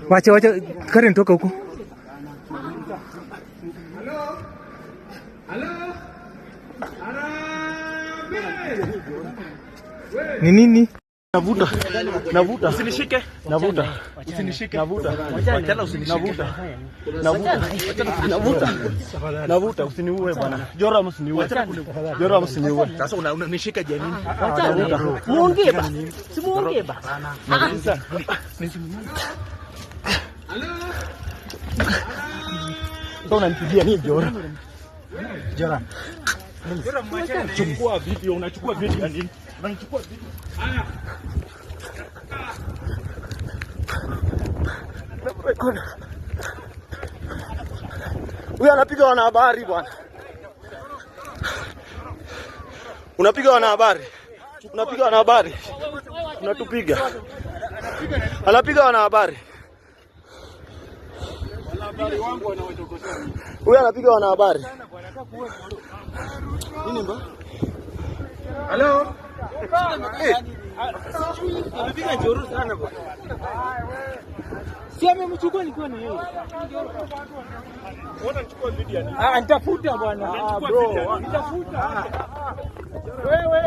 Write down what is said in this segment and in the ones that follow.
Wacha Karen toka huko. Ni nini? Navuta. Usinishike. Navuta. Usinishike. Navuta. Wachana usinishike. Navuta usiniue bwana. Jora msiniue. Jora msiniue. Sasa unanishika je nini? Navuta. Muongee ba. Si muongee ba. Ndio unanipigia nini Jora? Jora. Chukua video, unachukua video ya nini? Unachukua video. Huyu anapiga wanahabari bwana. Unapiga wanahabari. Unapiga wanahabari. Unatupiga. Anapiga wanahabari. Wanahabari wangu wanaotokosea. Huyu anapiga wanahabari. Nini mba? Hello? Anapiga joro sana bwana. Si amemchukua nilikuwa na yeye. Unachukua video ya nini? Nitafuta bwana. Bro, nitafuta. Wewe.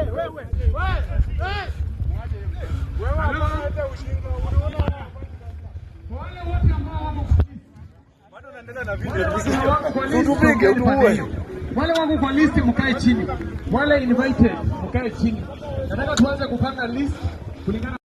Hata ushinga unaona. Wale wote ambao wako bado naendelea na video. Utupige utuue. Wale wangu kwa list mkae chini. Wale invited mkae chini. Nataka tuanze kupanga list kulingana